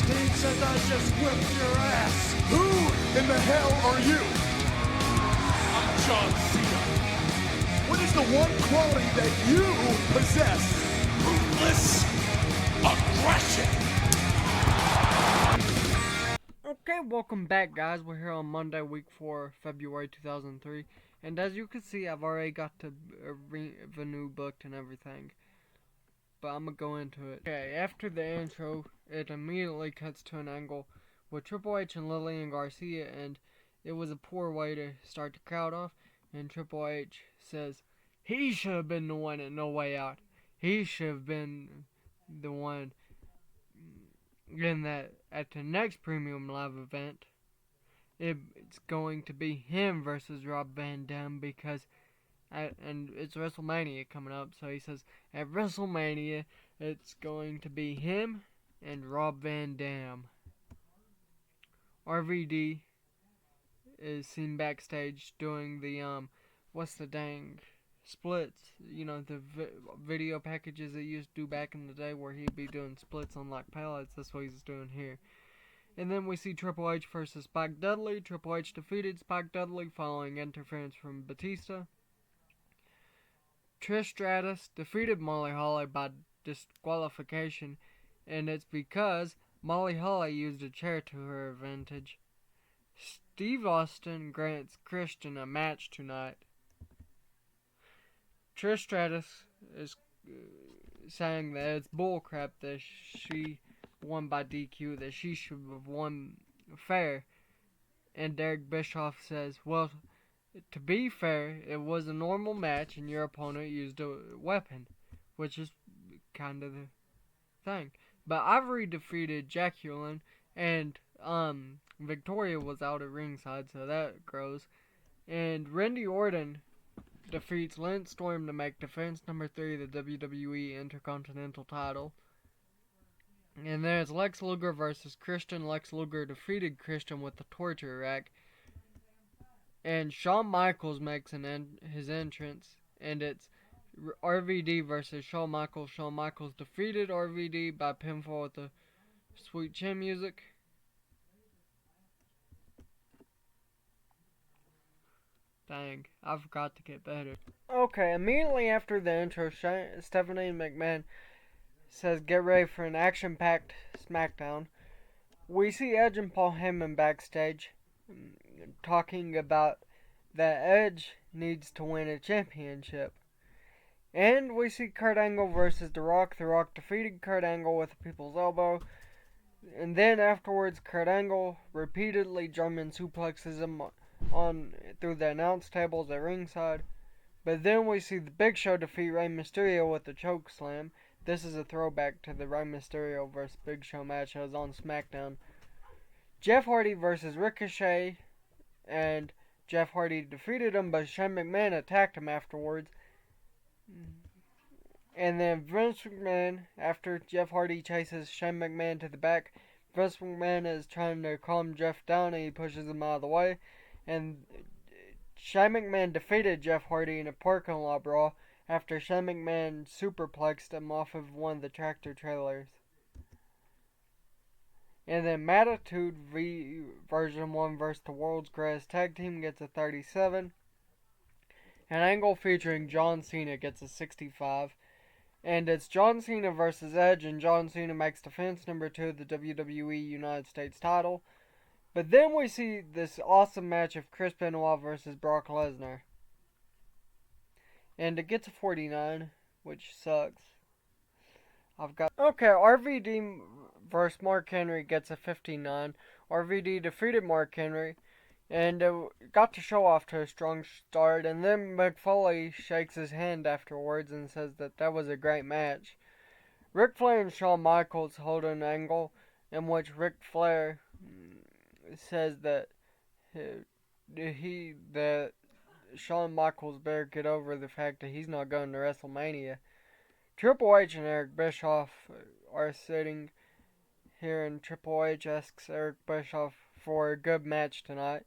He says I just whipped your ass. Who in the hell are you? I'm John Cena. What is the one quality that you possess? Ruthless aggression. Okay, welcome back, guys. We're here on Monday, week 4, February 2003. And as you can see, I've already got the revenue booked and everything. But I'm going to go into it. Okay, after the intro, it immediately cuts to an angle with Triple H and Lillian Garcia, and it was a poor way to start the crowd off. And Triple H says, he should have been the one at No Way Out. He should have been the one in that at the next Premium Live event. It's going to be him versus Rob Van Dam because and it's WrestleMania coming up, so he says at WrestleMania it's going to be him and Rob Van Dam. RVD is seen backstage doing the what's the dang splits, you know, the video packages that you used to do back in the day where he'd be doing splits on like pallets. That's what he's doing here. And then we see Triple H versus Spike Dudley. Triple H defeated Spike Dudley following interference from Batista. Trish Stratus defeated Molly Holly by disqualification, and it's because Molly Holly used a chair to her advantage. Steve Austin grants Christian a match tonight. Trish Stratus is saying that it's bullcrap that she won by DQ, that she should have won fair. And Derek Bischoff says, well, to be fair, it was a normal match and your opponent used a weapon, which is kind of the thing. But Ivory defeated Jacqueline, and Victoria was out at ringside, so that grows. And Randy Orton defeats Lance Storm to make defense number 3 of the WWE Intercontinental title. And there's Lex Luger versus Christian. Lex Luger defeated Christian with the torture rack. And Shawn Michaels makes his entrance, and it's RVD versus Shawn Michaels. Shawn Michaels defeated RVD by pinfall with the Sweet Chin music. Dang, I forgot to get better. Okay, immediately after the intro, Stephanie McMahon says get ready for an action-packed SmackDown. We see Edge and Paul Heyman backstage talking about that Edge needs to win a championship. And we see Kurt Angle versus The Rock. The Rock defeated Kurt Angle with a people's elbow. And then afterwards, Kurt Angle repeatedly German suplexes him on through the announce tables at ringside. But then we see the Big Show defeat Rey Mysterio with a choke slam. This is a throwback to the Rey Mysterio vs. Big Show match that was on SmackDown. Jeff Hardy versus Ricochet, and Jeff Hardy defeated him, but Shane McMahon attacked him afterwards. And then Vince McMahon, after Jeff Hardy chases Shane McMahon to the back, Vince McMahon is trying to calm Jeff down and he pushes him out of the way. And Shane McMahon defeated Jeff Hardy in a parking lot brawl after Shane McMahon superplexed him off of one of the tractor trailers. And then Mattitude version 1 versus the World's Greatest Tag Team gets a 37. An Angle featuring John Cena gets a 65. And it's John Cena versus Edge, and John Cena makes defense number 2 of the WWE United States title. But then we see this awesome match of Chris Benoit versus Brock Lesnar. And it gets a 49, which sucks. Okay, RVD versus Mark Henry gets a 59. RVD defeated Mark Henry and got to show off to a strong start. And then Mick Foley shakes his hand afterwards and says that was a great match. Ric Flair and Shawn Michaels hold an angle in which Ric Flair says that Shawn Michaels better get over the fact that he's not going to WrestleMania. Triple H and Eric Bischoff are sitting here, and Triple H asks Eric Bischoff for a good match tonight.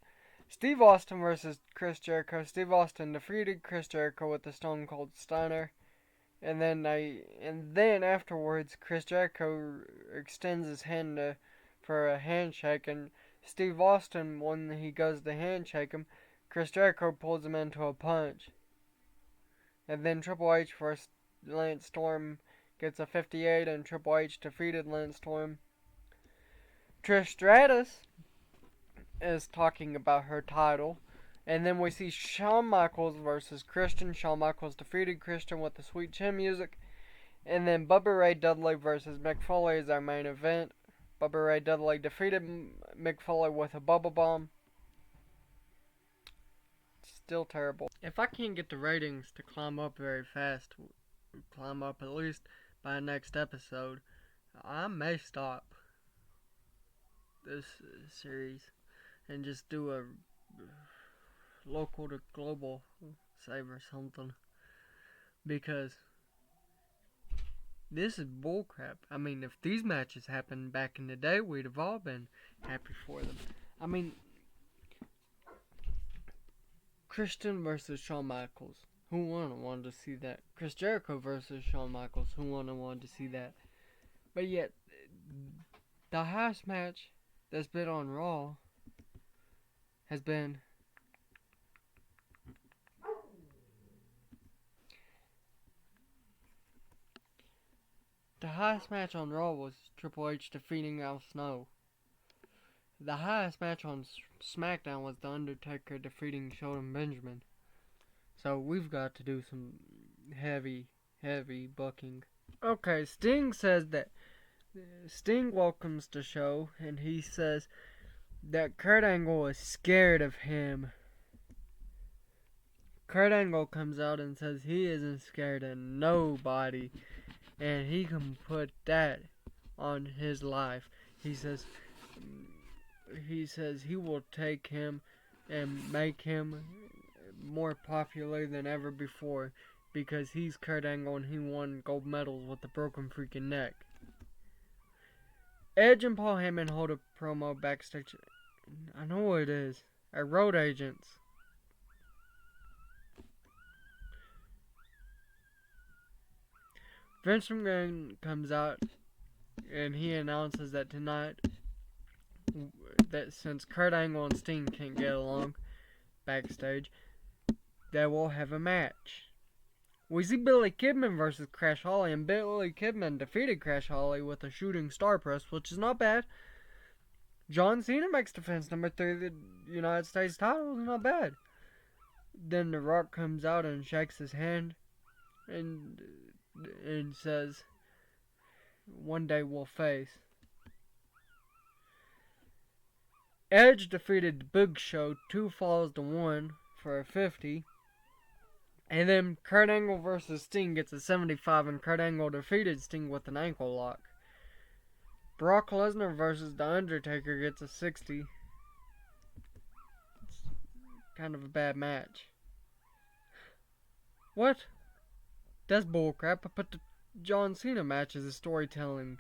Steve Austin versus Chris Jericho. Steve Austin defeated Chris Jericho with the Stone Cold Stunner. And then afterwards, Chris Jericho extends his hand to for a handshake, and Steve Austin, when he goes to handshake him, Chris Jericho pulls him into a punch. And then Triple H versus Lance Storm gets a 58, and Triple H defeated Lance Storm. Trish Stratus is talking about her title. And then we see Shawn Michaels versus Christian. Shawn Michaels defeated Christian with the Sweet Chin music. And then Bubba Ray Dudley versus Mick Foley is our main event. Bubba Ray Dudley defeated Mick Foley with a bubble bomb. Still terrible. If I can't get the ratings to climb up very fast, climb up at least by the next episode, I may stop this series and just do a local to global save or something, because this is bullcrap. I mean, if these matches happened back in the day, we'd have all been happy for them. I mean, Christian versus Shawn Michaels. Who wanted to see that? Chris Jericho versus Shawn Michaels. Who wanted to see that? But yet, the highest match that's been on Raw has been the highest match on Raw was Triple H defeating Al Snow. The highest match on SmackDown was The Undertaker defeating Shelton Benjamin. So we've got to do some heavy booking. Okay, Sting says that Sting welcomes the show, and he says that Kurt Angle is scared of him. Kurt Angle comes out and says he isn't scared of nobody, and he can put that on his life. He says he will take him and make him more popular than ever before, because he's Kurt Angle and he won gold medals with a broken freaking neck. Edge and Paul Heyman hold a promo backstage. I know what it is. Our road agents. Vince McMahon comes out and he announces that tonight, that since Kurt Angle and Sting can't get along backstage, they will have a match. We see Billy Kidman versus Crash Holly, and Billy Kidman defeated Crash Holly with a shooting star press, which is not bad. John Cena makes defense number 3 of the United States title, not bad. Then The Rock comes out and shakes his hand and says, one day we'll face. Edge defeated the Big Show 2 falls to 1 for a 50. And then Kurt Angle versus Sting gets a 75, and Kurt Angle defeated Sting with an ankle lock. Brock Lesnar versus The Undertaker gets a 60. It's kind of a bad match. What? That's bullcrap. I put the John Cena match as a storytelling.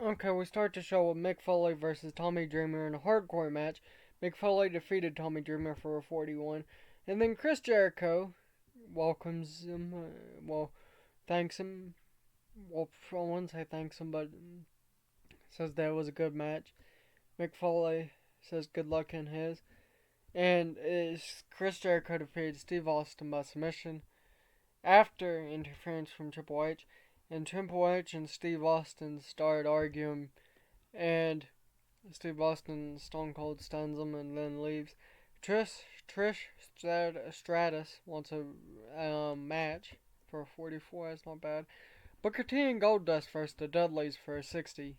Okay, we start the show with Mick Foley versus Tommy Dreamer in a hardcore match. Mick Foley defeated Tommy Dreamer for a 41. And then Chris Jericho welcomes him, thanks him. Well, I wouldn't say thanks him, but says that was a good match. Mick Foley says good luck in his. And Chris Jericho defeated Steve Austin by submission after interference from Triple H. And Triple H and Steve Austin start arguing, and Steve Austin Stone Cold stuns him and then leaves. Trish Stratus wants a match for a 44. That's not bad. Booker T and Goldust versus the Dudleys for a 60.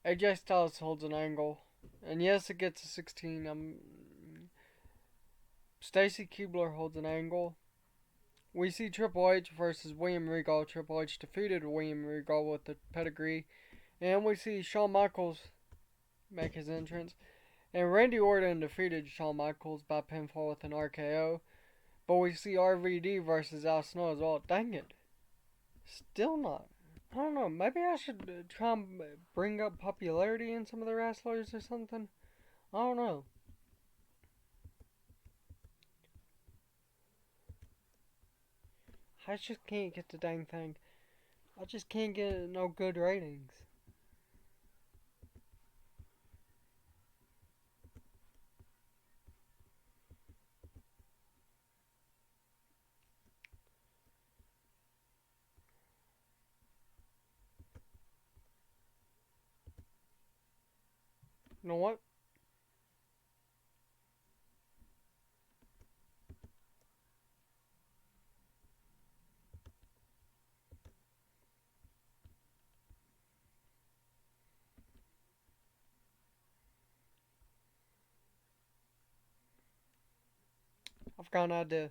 AJ Styles holds an angle, and yes, it gets a 16. Stacy Keibler holds an angle. We see Triple H versus William Regal. Triple H defeated William Regal with the pedigree. And we see Shawn Michaels make his entrance. And Randy Orton defeated Shawn Michaels by pinfall with an RKO. But we see RVD versus Al Snow as well. Dang it. Still not. I don't know. Maybe I should try and bring up popularity in some of the wrestlers or something. I don't know. I just can't get the dang thing. I just can't get no good ratings. You know what? I've got an idea.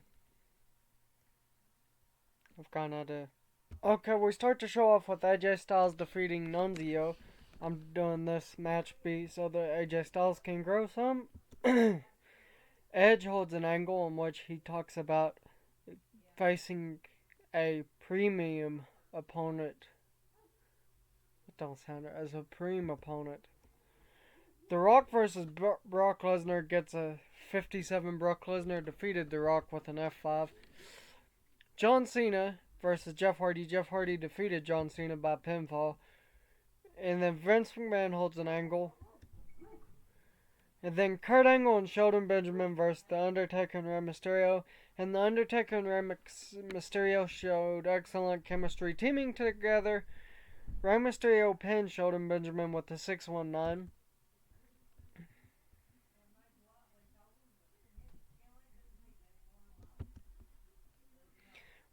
Okay, we start to show off with AJ Styles defeating Nunzio. I'm doing this match beat so that AJ Styles can grow some. Edge holds an angle in which he talks about facing a premium opponent. It don't sound it as a premium opponent. The Rock versus Brock Lesnar gets a 57. Brock Lesnar defeated The Rock with an F5. John Cena versus Jeff Hardy. Jeff Hardy defeated John Cena by pinfall. And then Vince McMahon holds an angle. And then Kurt Angle and Shelton Benjamin versus The Undertaker and Rey Mysterio. And The Undertaker and Rey Mysterio showed excellent chemistry teaming together. Rey Mysterio pinned Shelton Benjamin with the 619.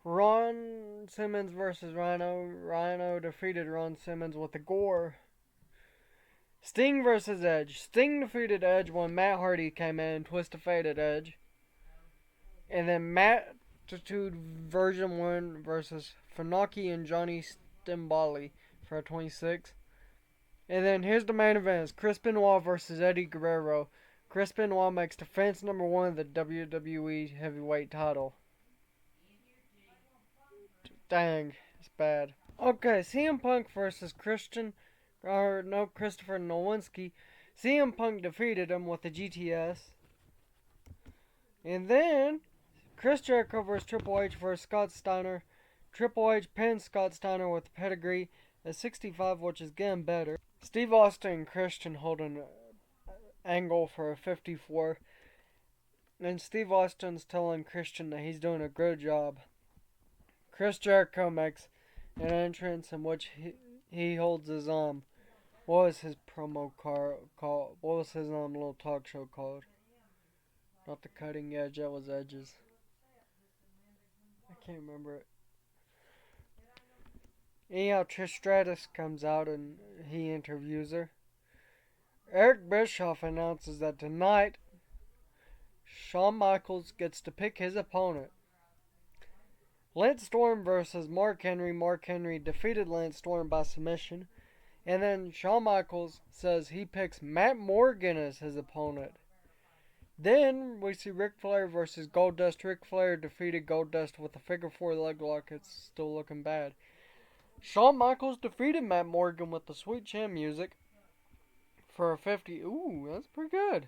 Ron Simmons versus Rhino. Rhino defeated Ron Simmons with a gore. Sting versus Edge. Sting defeated Edge when Matt Hardy came in and twisted faded Edge. And then Mattitude version 1 versus Funaki and Johnny Stimbali for a 26. And then here's the main event. It's Chris Benoit versus Eddie Guerrero. Chris Benoit makes defense number 1 of the WWE Heavyweight title. Dang, it's bad. Okay, CM Punk versus Christopher Nowinski. CM Punk defeated him with the GTS. And then Chris Jericho versus Triple H versus Scott Steiner. Triple H pinned Scott Steiner with the pedigree at 65, which is getting better. Steve Austin and Christian hold an angle for a 54. And Steve Austin's telling Christian that he's doing a good job. Chris Jericho makes an entrance in which he holds his what was his promo called? What was his little talk show called? Not the Cutting Edge, that was Edge's. I can't remember it. Anyhow, Trish Stratus comes out and he interviews her. Eric Bischoff announces that tonight Shawn Michaels gets to pick his opponent. Lance Storm versus Mark Henry. Mark Henry defeated Lance Storm by submission. And then Shawn Michaels says he picks Matt Morgan as his opponent. Then we see Ric Flair versus Goldust. Ric Flair defeated Goldust with a figure 4 leg lock. It's still looking bad. Shawn Michaels defeated Matt Morgan with the Sweet Chin music for a 50. Ooh, that's pretty good.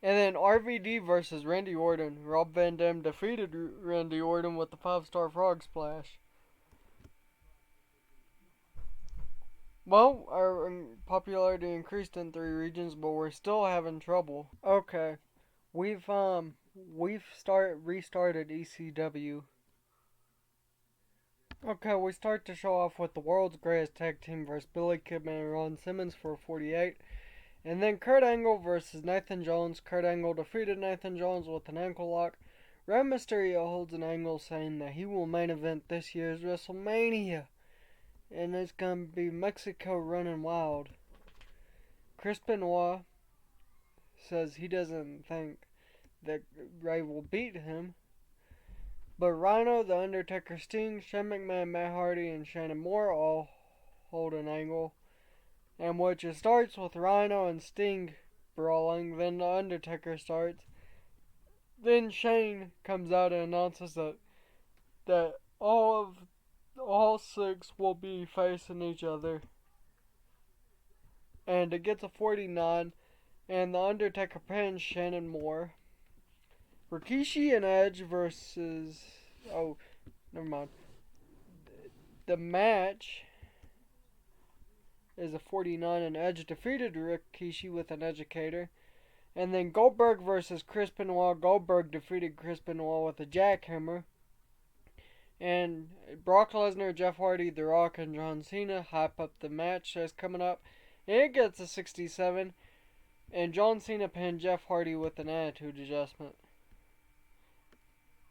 And then RVD versus Randy Orton. Rob Van Dam defeated Randy Orton with the 5-star frog splash. Well, our popularity increased in 3 regions, but we're still having trouble. Okay, we've restarted ECW. Okay, we start to show off with the world's greatest tag team versus Billy Kidman and Ron Simmons for 48. And then Kurt Angle versus Nathan Jones. Kurt Angle defeated Nathan Jones with an ankle lock. Rey Mysterio holds an angle saying that he will main event this year's WrestleMania. And it's going to be Mexico running wild. Chris Benoit says he doesn't think that Rey will beat him. But Rhino, The Undertaker, Sting, Shane McMahon, Matt Hardy, and Shannon Moore all hold an angle. And which it starts with Rhino and Sting brawling, then The Undertaker starts. Then Shane comes out and announces that all 6 will be facing each other. And it gets a 49, and The Undertaker pins Shannon Moore. Rikishi and Edge versus... Oh, never mind. The match is a 49, and Edge defeated Rikishi with an educator. And then Goldberg versus Chris Benoit. Goldberg defeated Chris Benoit with a jackhammer. And Brock Lesnar, Jeff Hardy, The Rock, and John Cena hype up the match that's coming up. And it gets a 67. And John Cena pinned Jeff Hardy with an attitude adjustment.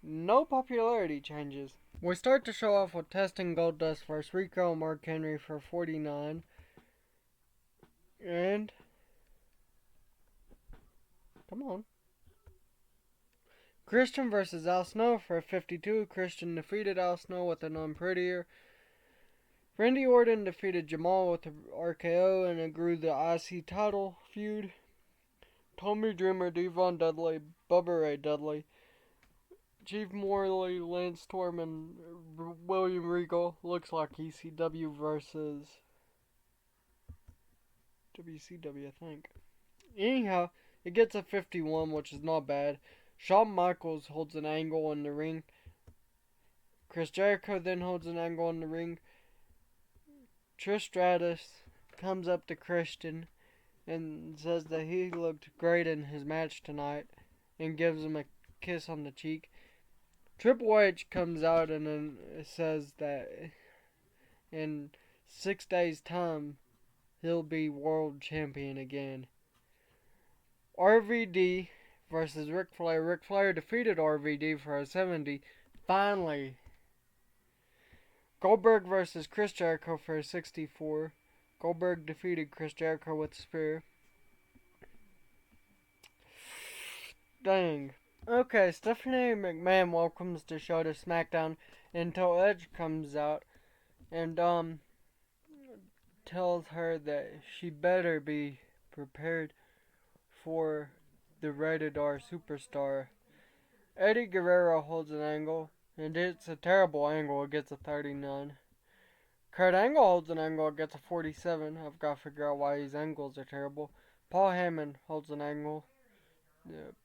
No popularity changes. We start to show off with Testing Goldust vs. Rico and Mark Henry for 49. And come on. Christian versus Al Snow for 52. Christian defeated Al Snow with an unprettier. Randy Orton defeated Jamal with the RKO and it grew the IC title feud. Tommy Dreamer, Devon Dudley, Bubba Ray Dudley, Chief Morley, Lance Storm, and William Regal. Looks like ECW versus WCW, I think. Anyhow, it gets a 51, which is not bad. Shawn Michaels holds an angle in the ring. Chris Jericho then holds an angle in the ring. Trish Stratus comes up to Christian and says that he looked great in his match tonight and gives him a kiss on the cheek. Triple H comes out and then says that in 6 days' time he'll be world champion again. RVD versus Ric Flair. Ric Flair defeated RVD for a 70. Finally. Goldberg versus Chris Jericho for a 64. Goldberg defeated Chris Jericho with a spear. Dang. Okay, Stephanie McMahon welcomes the show to SmackDown until Edge comes out and tells her that she better be prepared for the Rated R Superstar. Eddie Guerrero holds an angle, and it's a terrible angle. It gets a 39. Kurt Angle holds an angle. It gets a 47. I've got to figure out why these angles are terrible. Paul Heyman holds an angle,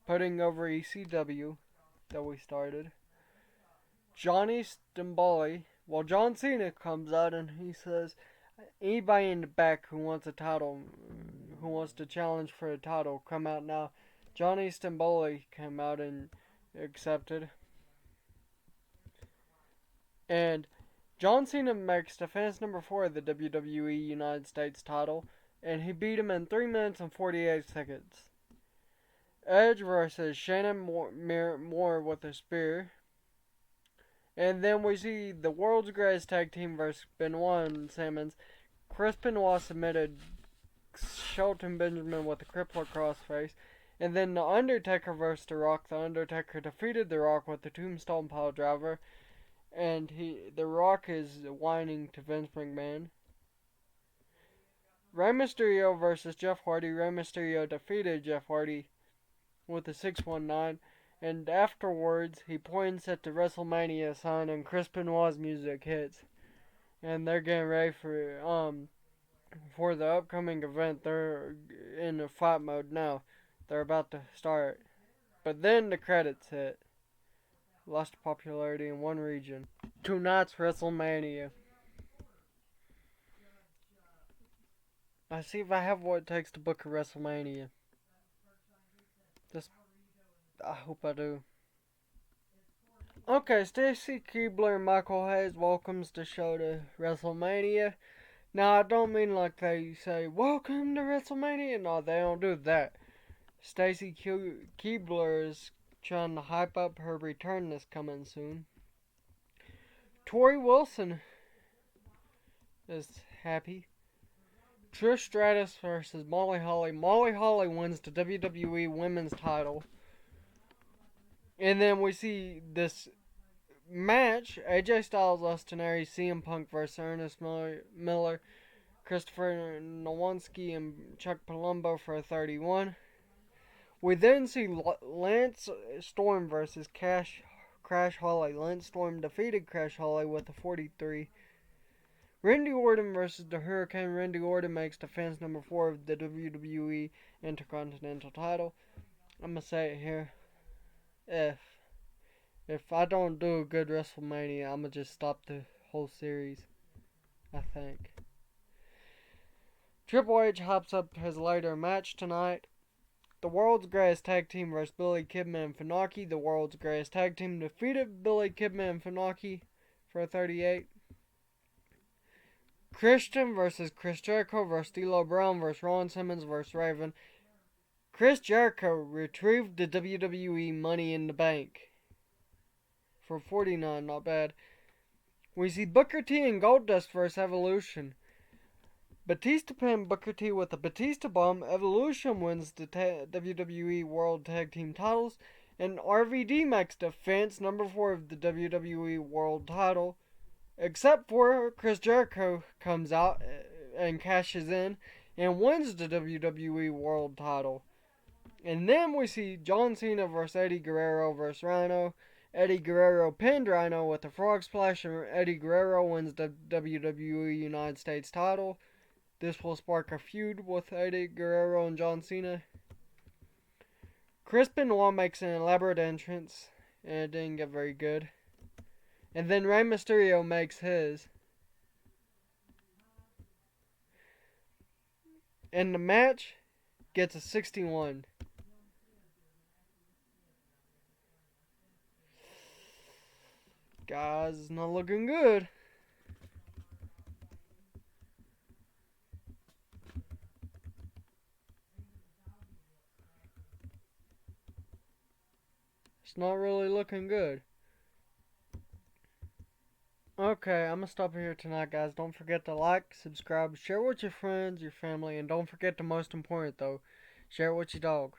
putting over ECW that we started. Johnny Stimboli. Well, John Cena comes out and he says, anybody in the back who wants a title, who wants to challenge for a title, come out now. Johnny Stimboli came out and accepted. And John Cena makes defense number 4 of the WWE United States title, and he beat him in 3 minutes and 48 seconds. Edge versus Shannon Moore with a spear. And then we see the world's greatest tag team versus Benoit and Simmons. Chris Benoit submitted Shelton Benjamin with a crippler crossface. And then The Undertaker versus The Rock. The Undertaker defeated The Rock with the Tombstone Piledriver. And The Rock is whining to Vince McMahon. Rey Mysterio versus Jeff Hardy. Rey Mysterio defeated Jeff Hardy with a 619. And afterwards, he points at the WrestleMania sign and Chris Benoit's music hits. And they're getting ready for the upcoming event. They're in a fight mode now. They're about to start. But then the credits hit. Lost popularity in one region. Tonight's WrestleMania. I see if I have what it takes to book a WrestleMania. I hope I do. Okay, Stacy Keibler and Michael Hayes welcomes the show to WrestleMania. Now, I don't mean like they say, welcome to WrestleMania. No, they don't do that. Stacy Keibler is trying to hype up her return that's coming soon. Tori Wilson is happy. Trish Stratus versus Molly Holly. Molly Holly wins the WWE Women's title. And then we see this match. AJ Styles, Austin Aries, CM Punk versus Ernest Miller, Christopher Nowinski, and Chuck Palumbo for a 31. We then see Lance Storm versus Crash Holly. Lance Storm defeated Crash Holly with a 43. Randy Orton versus the Hurricane. Randy Orton makes defense number 4 of the WWE Intercontinental title. I'm going to say it here. If I don't do a good WrestleMania, I'm going to just stop the whole series, I think. Triple H hops up his later match tonight. The World's Greatest Tag Team versus Billy Kidman and Funaki. The World's Greatest Tag Team defeated Billy Kidman and Funaki for a 38. Christian versus Chris Jericho versus D'Lo Brown versus Ron Simmons versus Raven. Chris Jericho retrieved the WWE Money in the Bank for $49, not bad. We see Booker T and Goldust vs. Evolution. Batista pinned Booker T with a Batista Bomb. Evolution wins the WWE World Tag Team titles. And RVD makes defense number 4 of the WWE World title. Except for Chris Jericho comes out and cashes in and wins the WWE World title. And then we see John Cena vs. Eddie Guerrero vs. Rhino. Eddie Guerrero pinned Rhino with a frog splash, and Eddie Guerrero wins the WWE United States title. This will spark a feud with Eddie Guerrero and John Cena. Chris Benoit makes an elaborate entrance, and it didn't get very good. And then Rey Mysterio makes his. And the match gets a 61. Guys, it's not looking good. It's not really looking good. Okay, I'm gonna stop here tonight, guys. Don't forget to like, subscribe, share with your friends, your family, and don't forget the most important though, share it with your dog.